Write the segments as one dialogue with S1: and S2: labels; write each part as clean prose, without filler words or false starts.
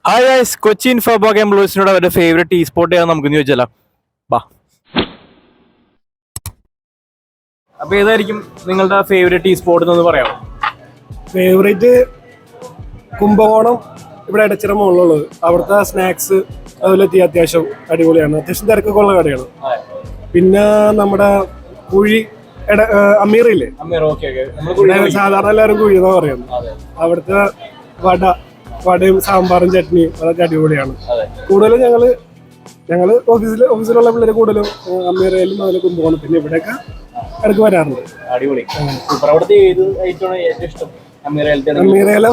S1: Hi guys, Kochi ഇൻഫോബോക്ക് എംപ്ലോയീസിനോട് അവരുടെ favourite tea spot ഏതാ നമുക്ക് ചോദിച്ചാലോ. ബാ. അപ്പൊ ഏതായിരിക്കും നിങ്ങളുടെ ഫേവറേറ്റ് ടീ സ്പോട്ട് എന്ന് പറയാമോ?
S2: ഫേവറേറ്റ് കുംഭകോണം, ഇവിടെ ഇടച്ചിറ മുകളിലുള്ളത്. അവിടുത്തെ സ്നാക്സ് അതുപോലെ അത്യാവശ്യം അടിപൊളിയാണ്. അത്യാവശ്യം തിരക്കൊക്കെ ഉള്ള കടയാണ്. പിന്നെ നമ്മുടെ കുഴി അമീറില്ലേ, സാധാരണ എല്ലാവരും കുഴി എന്നാ പറയുന്നത്. അവിടുത്തെ വടയും സാമ്പാറും ചട്നിയും അതൊക്കെ അടിപൊളിയാണ്. കൂടുതലും ഞങ്ങള് ഓഫീസിലുള്ള പിള്ളേര് കൂടുതലും അമീറയിലും അതിൽ കുംഭകോണം, പിന്നെ ഇവിടെയൊക്കെ ഇടയ്ക്ക് വരാറുണ്ട്.
S1: അടിപൊളി.
S2: അമീറയിലെ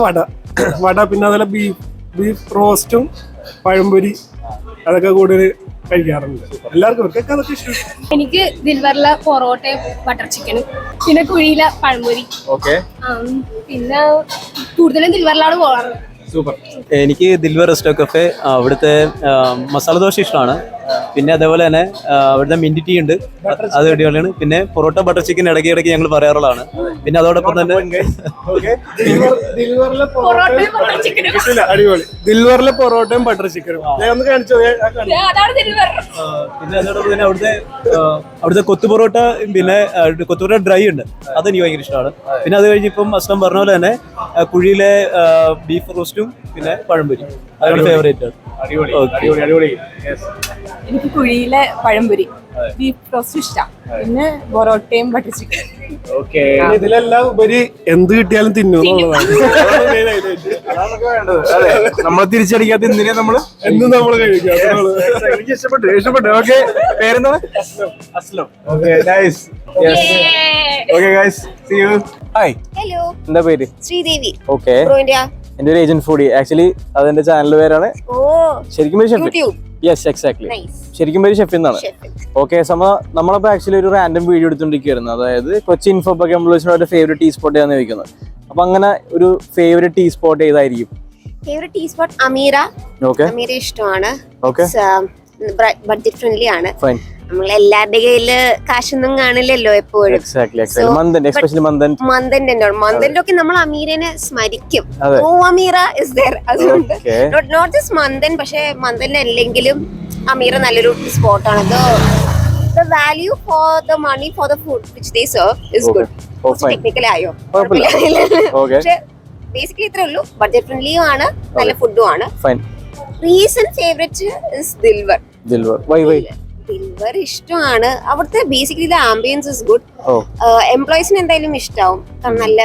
S2: വട പിന്നെ അതുപോലെ ബീഫ് റോസ്റ്റും പഴംപൊരി അതൊക്കെ കൂടുതൽ കഴിക്കാറുണ്ട്. എല്ലാവർക്കും ഇവർക്കൊക്കെ അതൊക്കെ ഇഷ്ടം.
S3: എനിക്ക് ദിൽവറിലെ പൊറോട്ടയും ബട്ടർ ചിക്കനും പിന്നെ കുഴിയിലെ പഴംപൊരി. പിന്നെ കൂടുതലും ദിൽവറിലാണ് പോകാറ്.
S1: സൂപ്പർ.
S4: എനിക്ക് ദിൽവർ റെസ്റ്റോ കഫേ, അവിടുത്തെ മസാല ദോശ ഇഷ്ടമാണ്. പിന്നെ അതേപോലെ തന്നെ അവിടുത്തെ മിൻറ്റി ടീ ഉണ്ട്, അത് അടിപൊളിയാണ്. പിന്നെ പൊറോട്ട ബട്ടർ ചിക്കൻ ഇടയ്ക്ക് ഞങ്ങൾ പറയാറുള്ളതാണ്. പിന്നെ അതോടൊപ്പം തന്നെ
S2: ദിൽവറിലെ പൊറോട്ടയും ബട്ടർ ചിക്കനും
S4: പിന്നെ അതോടൊപ്പം തന്നെ അവിടുത്തെ കൊത്തു പൊറോട്ട, പിന്നെ കൊത്തു പൊറോട്ട ഡ്രൈ ഉണ്ട്, അതെനിക്ക് ഭയങ്കര ഇഷ്ടമാണ്. പിന്നെ അത് കഴിഞ്ഞ് ഇപ്പം അസ്ലം പറഞ്ഞ പോലെ തന്നെ കുഴിയിലെ ബീഫ് റോസ്റ്റും പിന്നെ പഴംപൊരി അതാണ് ഫേവറേറ്റ്.
S5: എനിക്ക് കുഴിയിലെ പഴംപൊരി ബീഫ് റോസ്റ്റ് ഇഷ്ടം. പിന്നെ പൊറോട്ടയും ബട്ടർ ചിക്കൻ.
S2: ഇതിലെല്ലാം ഉപരി എന്ത് കിട്ടിയാലും തിന്നുന്നുള്ളതാണ്.
S1: നമ്മളെ തിരിച്ചടിക്കാത്ത എന്തിനാ നമ്മള്
S2: എന്തും നമ്മള് കഴിക്കാം.
S1: എനിക്ക് ഇഷ്ടപ്പെട്ടു. ഓക്കെ, പേരെന്താണ്? Aslam. Okay, nice. Okay guys, see you. Hi,
S6: hello,
S1: എന്താ പേര്?
S6: ശ്രീദേവി.
S1: ഓക്കെ,
S6: ബ്രോയിന്റെയാ?
S1: എന്റെ ഒരു ഏജന്റ് ഫുഡി. ആക്ച്വലി അതെന്റെ ചാനൽ പേരാണ്.
S6: ഓ,
S1: ശരിക്കും പേര് chef.
S6: YouTube.
S1: Yes, exactly.
S6: Nice.
S1: ശരിക്കും പേര് ഷെഫ് എന്നാണ്. ഓക്കെ, നമ്മളപ്പോ ആക്ച്വലി ഒരു റാൻഡം വീഡിയോ എടുത്തോണ്ടിരിക്കുകയായിരുന്നു. അതായത് കൊച്ചി ഇൻഫോബോക്ക് എംപ്ലോയീസിനോട് ഒരു ഫേവറേറ്റ് ടീ സ്പോട്ട് ഏതാന്ന് ചോദിക്കുന്നത്. അപ്പൊ അങ്ങനെ ഒരു ഫേവറേറ്റ് ടീ സ്പോട്ട് ഏതായിരിക്കും?
S6: Favourite tea spot Ameera.
S1: Okay,
S6: Ameera ഇഷ്ടമാണ്.
S1: ഓക്കെ,
S6: ബഡ്ജറ്റ് ഫ്രണ്ട്ലി ആണ്.
S1: ഫൈൻ.
S6: നമ്മൾ എല്ലാവരുടെ കയ്യില് കാശൊന്നും കാണില്ലല്ലോ എപ്പോഴും. മന്ദന്റെ ഒക്കെ നമ്മൾ അമീരനെ സ്മരിക്കും. Oh, Ameera is there. അതുകൊണ്ട് നോട്ട് ജസ്റ്റ് മന്ദൻ, പക്ഷെ മന്ദൻ അല്ലെങ്കിലും അമീറ നല്ലൊരു സ്പോട്ടാണ്. The value for the money for the food which they serve is good. Technically ആയോ? പക്ഷെ ബേസിക്കലി ഇത്രേ ഉള്ളൂ. ബഡ്ജറ്റ് ഫ്രണ്ട്ലിയും ആണ്, നല്ല ഫുഡും ആണ്. Recent favourite is Dilwar. Dilwar ഇഷ്ടമാണ്. അവിടുത്തെ ബേസിക്കലി ആംബിയൻസ് ഇസ് ഗുഡ്. എംപ്ലോയീസിന് എന്തായാലും ഇഷ്ടാവും, കാരണം നല്ല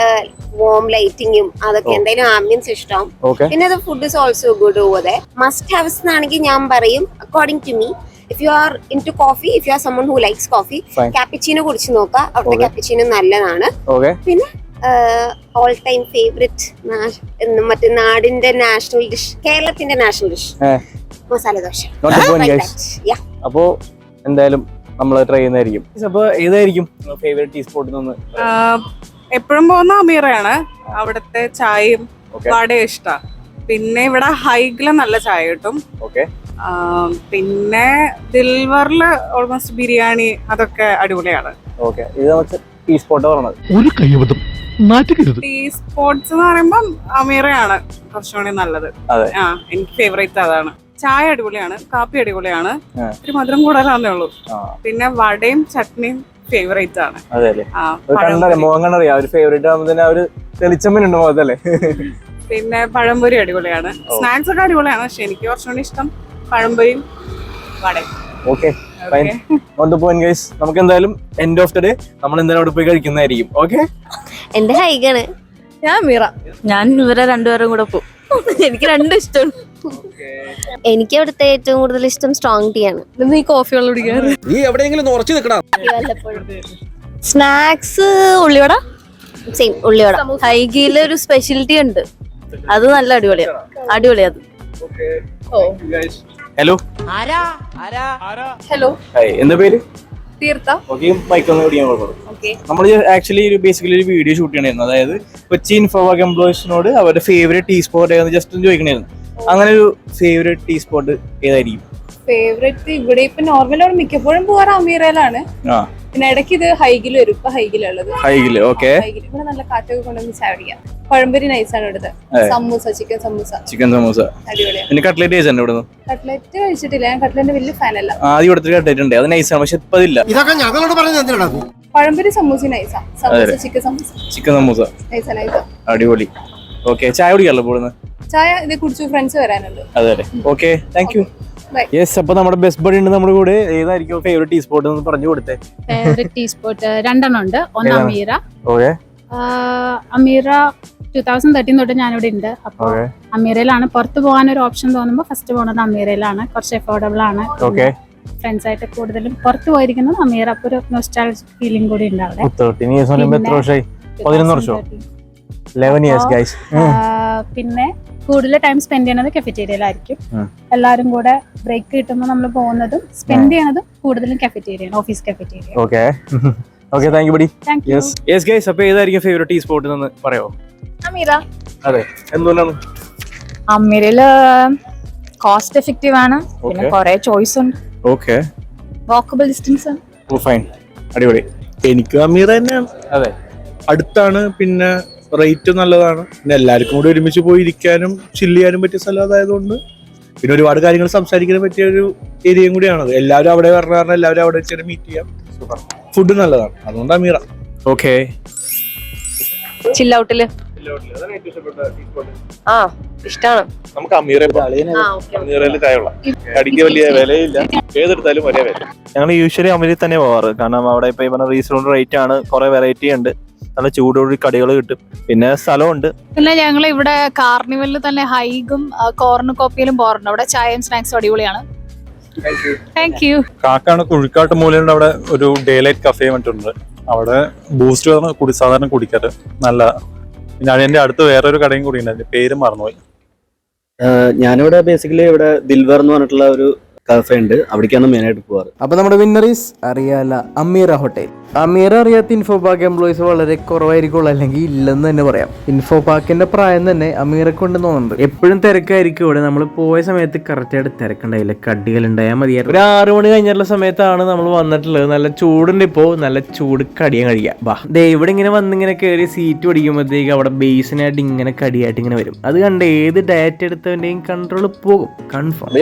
S6: വോം ലൈറ്റിങ്ങും അതൊക്കെ എന്തായാലും ആംബിയൻസ് ഇഷ്ടാവും. പിന്നെ food is also good over there. Must haves എന്നാണെങ്കിൽ ഞാൻ പറയും, according to me, if you are into coffee, if you are someone who likes coffee, cappuccino കുടിച്ച് നോക്കുക. അവിടുത്തെ cappuccino നല്ലതാണ്. പിന്നെ ഓൾ ടൈം ഫേവറേറ്റ് മറ്റേ നാടിന്റെ നാഷണൽ ഡിഷ്, കേരളത്തിന്റെ നാഷണൽ ഡിഷ് മസാല ദോശ.
S1: അപ്പോ എന്തായാലും നമ്മൾ ട്രൈ ചെയ്യുന്നതായിരിക്കും. അപ്പൊ ഏതായിരിക്കും ഫേവറേറ്റ് ടീ സ്പോട്ട്?
S5: എപ്പോഴും പോകുന്ന അമീറയാണ്. അവിടുത്തെ ചായയും വടയും ഇഷ്ടം. പിന്നെ ഇവിടെ ഹൈഗില് നല്ല ചായ കിട്ടും.
S1: ഓക്കെ.
S5: പിന്നെ ദിൽവറില് ഓൾമോസ്റ്റ് ബിരിയാണി അതൊക്കെ അടിപൊളിയാണ്.
S1: ഓക്കെ, ഇത് നമുക്ക് ടീ സ്പോട്ട് പറഞ്ഞത്.
S7: ഒരു കൈവതം നാറ്റുകരുത്.
S5: ടീ സ്പോട്ട്സ് എന്ന് പറയുമ്പോൾ അമീറയാണ് കുറച്ചുകൂടി നല്ലത്. എനിക്ക് ഫേവറേറ്റ് അതാണ്. ചായ അടിപൊളിയാണ്, കാപ്പി അടിപൊളിയാണ്, ഒരു മധുരം കൂടുതലാന്നേ ഉള്ളൂ. പിന്നെ വടയും ചട്നിയും ഫേവറേറ്റ് ആണ്. പിന്നെ പഴംപൊരി അടിപൊളിയാണ്. സ്നാക്സ് ഒക്കെ അടിപൊളിയാണ്, പക്ഷെ എനിക്ക് കുറച്ചുകൂടി ഇഷ്ടം പഴംപൊരിയും വടയും.
S1: ഓക്കെ, നമുക്ക് എന്തായാലും എൻഡ് ഓഫ് ദ ഡേ നമ്മൾ എന്തായാലും അവിടെ പോയി കഴിക്കുന്നതായിരിക്കും. ഓക്കെ,
S6: എന്റെ ഹൈഗാണ്.
S5: ഞാൻ മീറ. ഞാൻ ഇവരെ രണ്ടുപേരും കൂടെ പോകും. എനിക്ക് രണ്ടും ഇഷ്ടമാണ്.
S6: എനിക്ക് അവിടുത്തെ ഏറ്റവും കൂടുതൽ ഇഷ്ടം സ്ട്രോങ് ടീ ആണ്.
S5: നീ കോഫി വെള്ളം കുടിക്കാറ്?
S1: നീ എവിടെയെങ്കിലും ഉറച്ചു നിൽക്കണം.
S5: സ്നാക്സ് ഉള്ളിവട,
S6: സെയിം ഉള്ളിവട.
S5: ഹൈഗിയിലെ ഒരു സ്പെഷ്യലിറ്റി ഉണ്ട്, അത് നല്ല അടിപൊളിയാണ്. അത്
S1: ഹലോ.
S5: ഹലോ,
S1: എന്താ പേര്?
S5: തീർത്ത.
S1: നമ്മൾ ആക്ച്വലി ബേസിക്കലി ഒരു വീഡിയോ ഷൂട്ട് ചെയ്യണമായിരുന്നു. അതായത് കൊച്ചി ഇൻഫോബോക്ക് എംപ്ലോയീസിനോട് അവരുടെ ഫേവറേറ്റ് ടീ സ്പോട്ട് ഏതാണെന്ന് ജസ്റ്റ് ഒന്ന് ചോദിക്കണമായിരുന്നു. അങ്ങനെ ഒരു ഫേവറേറ്റ് ടീ സ്പോട്ട് ഏതായിരിക്കും?
S5: ഫേവറേറ്റ് ഇവിടെ ഇപ്പൊ നോർമൽ മിക്കപ്പോഴും പോവാറ് അമീറയിലാണ്. പിന്നെ ഇടയ്ക്ക് ഇത് ഹൈഗിൽ വരും. ഇപ്പൊ ഹൈഗിലുള്ളത്
S1: ഓക്കെ.
S5: ഇവിടെ നല്ല കാറ്റൊക്കെ കൊണ്ടുവന്ന് ചാടിക്കാം. പഴംപൊരി നൈസാണ് ഇവിടുത്തെ. സമൂസ, ചിക്കൻ സമൂസ അടിപൊളിയാണ്.
S1: പിന്നെ കട്ട്ലേറ്റ് കഴിച്ചിട്ടുണ്ട് ഇവിടുന്ന്?
S5: കട്ട്ലറ്റ് കഴിച്ചിട്ടില്ല, ഞാൻ കട്ട്ലറ്റിന്റെ വലിയ ഫാനല്ല.
S1: ആദ്യം കൊടുത്തിട്ട് കട്ട്ലേറ്റ് ഉണ്ട്, അത് നൈസാണ്, പക്ഷെ ഇപ്പൊ ഇല്ല.
S2: ഇതൊക്കെ ഞങ്ങളോട് പറഞ്ഞത്
S5: പഴംപൊരി സമൂസ നൈസാ. സമൂസ
S1: ചിക്കൻ സമൂസ
S5: നൈസാ.
S1: അടിപൊളി. ഓക്കെ, ചായ കുടിക്കാമല്ലോ ഇവിടുന്ന്?
S5: ചായ ഇത് കുടിച്ചു, ഫ്രണ്ട്സ് വരാനുണ്ട്.
S1: അതെ. Okay, thank you. യെസ്, അപ്പൊ നമ്മുടെ ബെസ്റ്റ് ബഡി ഉണ്ട് നമ്മുടെ കൂടെ. ഏതായിരിക്കും ഫേവറേറ്റ് ടീ സ്പോട്ട് എന്ന് പറഞ്ഞു കൊടുത്തേ?
S8: ഫേവറേറ്റ് ടീ സ്പോട്ട് രണ്ടെണ്ണം ഉണ്ട്. ഒന്ന് അമീറ.
S1: ഓക്കെ.
S8: അമീറ 2013 തൊട്ട് ഞാനിവിടെ ഉണ്ട്. അപ്പോൾ അമീറയിലാണ്. പുറത്ത് പോകാൻ ഒരു ഓപ്ഷൻ തോന്നുമ്പോൾ ഫസ്റ്റ് പോകുന്നത് അമീറയിലാണ്. കുറച്ച് അഫോർഡബിൾ ആണ്. ഫ്രണ്ട്സ് ആയിട്ട് കൂടുതലും പുറത്ത് പോയിരിക്കുന്നത് അമീറ. അപ്പൊ ഒരു നൊസ്റ്റാൾജിക് ഫീലിംഗ് കൂടി ഉണ്ട് അവിടെ.
S1: 11 വർഷം.
S8: പിന്നെ കൂടുതൽ ടൈം സ്പെൻഡ് ചെയ്യുന്നത് കഫറ്റേരിയയിലായിരിക്കും. എല്ലാവരും കൂടെ ബ്രേക്ക് കിട്ടുമ്പോൾ നമ്മൾ പോകുന്നതും സ്പെൻഡ് ചെയ്യുന്നതും കൂടുതലും cafeteria, office cafeteria.
S1: Okay, thank you buddy. Yes guys, അപ്പോൾ ഏതായിരിക്കും ഫേവറേറ്റ് ടീ സ്പോട്ട് എന്ന് പറയാമോ?
S8: അമീറ.
S1: അതെ, എന്തുകൊണ്ടാണ്?
S8: അമീറയില് കോസ്റ്റ് എഫക്റ്റീവ് ആണ്, പിന്നെ കുറെ ചോയ്സ് ഉണ്ട്.
S1: Okay,
S8: walkable distance.
S1: ഫൈൻ, അടിപൊളി.
S2: എനിക്ക് അമീറ തന്നെയാണ്.
S1: അതെ,
S2: അടുത്താണ്, പിന്നെ റേറ്റ് നല്ലതാണ്, പിന്നെ എല്ലാവർക്കും കൂടി ഒരുമിച്ച് പോയി ഇരിക്കാനും ചില്ല് ചെയ്യാനും പറ്റിയ സ്ഥലം അതായതുകൊണ്ട്, പിന്നെ ഒരുപാട് കാര്യങ്ങൾ സംസാരിക്കാൻ പറ്റിയ ഒരു ഏരിയയും കൂടിയാണത്. എല്ലാവരും അവിടെ പറഞ്ഞ എല്ലാവരും അവിടെ വെച്ച് മീറ്റ് ചെയ്യാം. ഫുഡ് നല്ലതാണ്, അതുകൊണ്ട് അമീറ.
S1: ഓക്കെ.
S6: ചില്ലൗട്ടില് ഇഷ്ടമാണ്.
S2: നമുക്ക് അമീറയിൽ ചായയുള്ള കടിക്ക് വലിയ വിലയില്ല, ഏതെടുത്താലും വലിയ വില.
S9: ഞങ്ങൾ യൂഷ്വലി അമീറിൽ തന്നെ പോവാറ്. കാരണം അവിടെ ഇപ്പൊ പറഞ്ഞ റീസണബിൾ റേറ്റ് ആണ്, കുറെ വെറൈറ്റി ഉണ്ട്, നല്ല ചൂടോടി കടികൾ കിട്ടും, പിന്നെ സ്ഥലമുണ്ട്.
S8: പിന്നെ ഞങ്ങൾ ഇവിടെ കാർണിവലിൽ തന്നെ ഹൈഗും കോർണുകോപ്പിയിലും പോകാറുണ്ട്. അവിടെ ചായയും സ്നാക്സും അടിപൊളിയാണ്. Thank you.
S9: കാക്കാണ് കുഴിക്കാട്ട് മൂലയുണ്ട്, അവിടെ ഒരു ഡേ ലൈറ്റ് കഫേ മറ്റുണ്ട്. അവിടെ ബൂസ്റ്റ് സാധാരണ കുടിക്കാറ് നല്ല. പിന്നെ അതിന്റെ അടുത്ത് വേറൊരു കടയും കൂടി ഉണ്ട്, അതിന്റെ പേര് മറന്നുപോയി.
S4: ഞാനിവിടെ ബേസിക്കലി ഇവിടെ ദിൽവർ എന്ന് പറഞ്ഞിട്ടുള്ള ഒരു കഫേ ഉണ്ട്, അവിടേക്കാണ് മെയിനായിട്ട് പോവാറ്.
S1: അപ്പൊ നമ്മുടെ വിന്നറീസ് അറിയാല അമീറ ഹോട്ടൽ. അമീറ അറിയാത്ത ഇൻഫോ പാർക്ക് എംപ്ലോയീസ് വളരെ കുറവായിരിക്കുള്ളൂ, അല്ലെങ്കിൽ ഇല്ലെന്ന് തന്നെ പറയാം. ഇൻഫോ പാർക്കിന്റെ പ്രായം തന്നെ അമീറക്ക് കൊണ്ട് തോന്നുന്നുണ്ട്. എപ്പോഴും തിരക്കായിരിക്കും ഇവിടെ. നമ്മൾ പോയ സമയത്ത് കറക്റ്റായിട്ട് തിരക്കുണ്ടായില്ല, കടികൾ ഉണ്ടായാൽ മതിയായിരുന്നു. ഒരു 6 മണി കഴിഞ്ഞിട്ടുള്ള സമയത്താണ് നമ്മൾ വന്നിട്ടുള്ളത്. നല്ല ചൂടുണ്ട്, ഇപ്പോ നല്ല ചൂട് കടിയാൻ കഴിയാം. വാ, ദേ ഇവിടെ ഇങ്ങനെ വന്നിങ്ങനെ കയറി സീറ്റ് പിടിക്കുമ്പോഴത്തേക്ക് അവിടെ ബേസിനായിട്ട് ഇങ്ങനെ കടിയായിട്ട് ഇങ്ങനെ വരും. അത് കണ്ട് ഏത് ഡയറ്റ് എടുത്തവന്റെയും കൺട്രോൾ പോകും, കൺഫേം.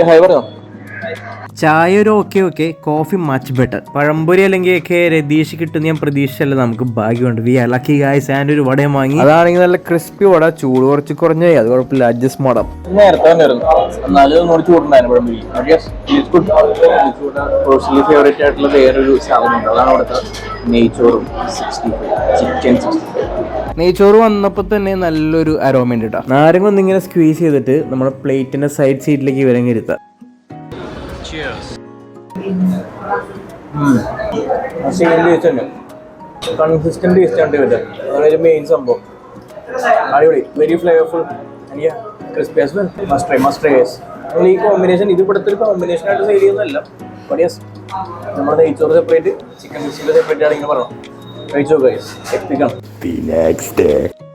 S1: ചായ ഒരു okay, coffee much better. Pazhampori അല്ലെങ്കിൽ രതീഷ് കിട്ടുന്ന ഞാൻ പ്രതീക്ഷിച്ചല്ല, നമുക്ക് ഭാഗ്യമുണ്ട്. We are lucky guys. And ഒരു വടയും വാങ്ങി, അതാണെങ്കിൽ നല്ല ക്രിസ്പി വട, ചൂട് കുറച്ച് കുറഞ്ഞേ, അത് കുഴപ്പമില്ല, അഡ്ജസ്റ്റ് മോഡം. നേരത്തെ ഫേവറേറ്റ് ആയിട്ടുള്ള വേറൊരു സാധനമുണ്ട്, അതാണ് അവിടുത്തെ നെയ്ച്ചോറും. നെയ്ച്ചോറ് വന്നപ്പോൾ തന്നെ നല്ലൊരു അരോമയുണ്ട് കേട്ടോ. നാരങ്ങ ഒന്നിങ്ങനെ സ്ക്വീസ് ചെയ്തിട്ട് നമ്മുടെ പ്ലേറ്റിന്റെ സൈഡ് സീറ്റിലേക്ക് ഇവരങ്ങ് ഇരുത്താം. കൺസിസ്റ്റന്റ് ടേസ്റ്റ് ആണ് ഇവരുടെ, അതാണ് മെയിൻ സംഭവം. അടിപൊളി, very flavourful, crispy as well. Must try. നമ്മൾ ഈ കോമ്പിനേഷൻ ഇത് ഇവിടുത്തെ ഒരു കോമ്പിനേഷൻ ആയിട്ട് സെയിൽ ചെയ്യുന്നതല്ല. ബട്ട് യെസ്, നമ്മുടെ നെയ്ച്ചോറ് സെപ്പറേറ്റ്, ചിക്കൻ സിക്സ്റ്റി സെപ്പറേറ്റ് ആണെങ്കിൽ പറയണം. കഴിച്ചോ ഗൈസ്, എത്തിക്കണം.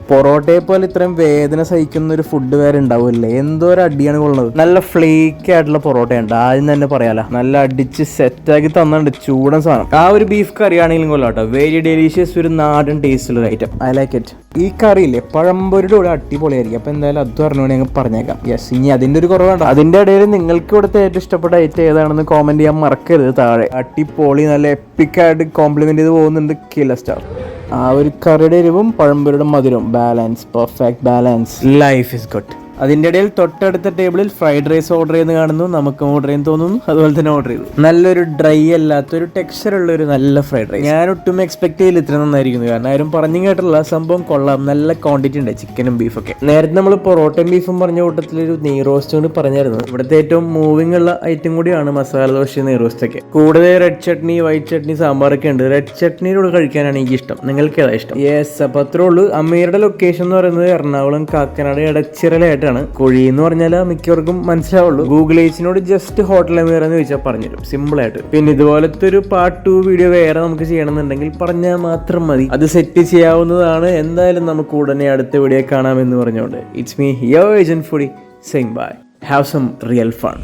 S1: പൊറോട്ടയെ പോലെ ഇത്രയും വേദന സഹിക്കുന്ന ഒരു ഫുഡ് വേറെ ഉണ്ടാവില്ലേ? എന്തോ ഒരു അടിയാണ് കൊള്ളുന്നത്. നല്ല ഫ്ലേക്ക് ആയിട്ടുള്ള പൊറോട്ടയുണ്ട്, ആദ്യം തന്നെ പറയാലോ. നല്ല അടിച്ച് സെറ്റാക്കി തന്നിട്ടുണ്ട്, ചൂടൻ സാധനം. ആ ഒരു ബീഫ് കറി ആണെങ്കിലും കൊള്ളാട്ടോ, വെരി ഡെലീഷ്യസ്, ഒരു നാടൻ ടേസ്റ്റുള്ള ഐറ്റം. I like it. ഈ കറിയില്ലേ പഴംപൊരിയുടെ കൂടെ അടിപൊളിയായിരിക്കും. അപ്പൊ എന്തായാലും അത് പറഞ്ഞുകൊണ്ട് ഞങ്ങൾ പറഞ്ഞേക്കാം. യെസ്, ഇനി അതിന്റെ ഒരു കുറവുണ്ടോ? അതിന്റെ ഇടയിൽ നിങ്ങൾക്ക് ഇവിടുത്തെ ഏറ്റവും ഇഷ്ടപ്പെട്ട ഐറ്റം ഏതാണെന്ന് കോമെന്റ് ചെയ്യാൻ മറക്കരുത് താഴെ. അടിപൊളി, നല്ല എപ്പിക്കായിട്ട് കോംപ്ലിമെന്റ് ചെയ്ത് പോകുന്നുണ്ട്. കില്ല സ്റ്റാർ. ആ ഒരു കറിയുടെ എരിവും പഴംപൊരിയുടെ മധുരം, balance, perfect balance. Life is good. അതിൻ്റെ ഇടയിൽ തൊട്ടടുത്ത ടേബിളിൽ ഫ്രൈഡ് റൈസ് ഓർഡർ ചെയ്യുന്ന കാണുന്നു. നമുക്ക് ഓർഡർ ചെയ്യാൻ തോന്നുന്നു, അതുപോലെ തന്നെ ഓർഡർ ചെയ്തു. നല്ലൊരു ഡ്രൈ അല്ലാത്തൊരു ടെക്സ്ചർ ഉള്ള ഒരു നല്ല ഫ്രൈഡ് റൈസ്. ഞാൻ ഒട്ടും എക്സ്പെക്ട് ചെയ്തില്ല ഇത്ര നന്നായിരിക്കുന്നു, കാരണം ആരും പറഞ്ഞു കേട്ടുള്ള സംഭവം കൊള്ളാം. നല്ല ക്വാണ്ടിറ്റി ഉണ്ട് ചിക്കനും ബീഫൊക്കെ. നേരത്തെ നമ്മൾ പൊറോട്ടയും ബീഫും പറഞ്ഞ കൂട്ടത്തിലൊരു നെയ് റോസ്റ്റ് കൊണ്ട് പറഞ്ഞായിരുന്നു. ഇവിടുത്തെ ഏറ്റവും മൂവിംഗ് ഉള്ള ഐറ്റം കൂടിയാണ് മസാല ദോശ, നെയ് റോസ്റ്റ് ഒക്കെ. കൂടുതൽ റെഡ് ചട്നി, വൈറ്റ് ചട്നി, സാമ്പാറൊക്കെ ഉണ്ട്. റെഡ് ചട്നിയോട് കഴിക്കാനാണ് എനിക്ക് ഇഷ്ടം. നിങ്ങൾക്ക് ഏതാ ഇഷ്ടം? യെസ്, അപ്പോൾ അത്രേ ഉള്ളൂ. അമീറുടെ ലൊക്കേഷൻ എന്ന് പറയുന്നത് എറണാകുളം കാക്കനാട് എടച്ചിറലായിട്ടാണ്. കുഴി എന്ന് പറഞ്ഞാൽ മിക്കവർക്കും മനസ്സിലാവുള്ളൂ. ഗൂഗിൾ ഏച്ചിനോട് ജസ്റ്റ് ഹോട്ടൽ അമീർ എന്ന് ചോദിച്ചാൽ പറഞ്ഞുതരും, സിമ്പിൾ ആയിട്ട്. പിന്നെ ഇതുപോലത്തെ ഒരു പാർട്ട് 2 വീഡിയോ വേറെ നമുക്ക് ചെയ്യണമെന്നുണ്ടെങ്കിൽ പറഞ്ഞാൽ മാത്രം മതി, അത് സെറ്റ് ചെയ്യാവുന്നതാണ്. എന്തായാലും നമുക്ക് ഉടനെ അടുത്ത വീഡിയോ കാണാമെന്ന് പറഞ്ഞുകൊണ്ട് it's me your agent foodie saying bye. Have some real fun.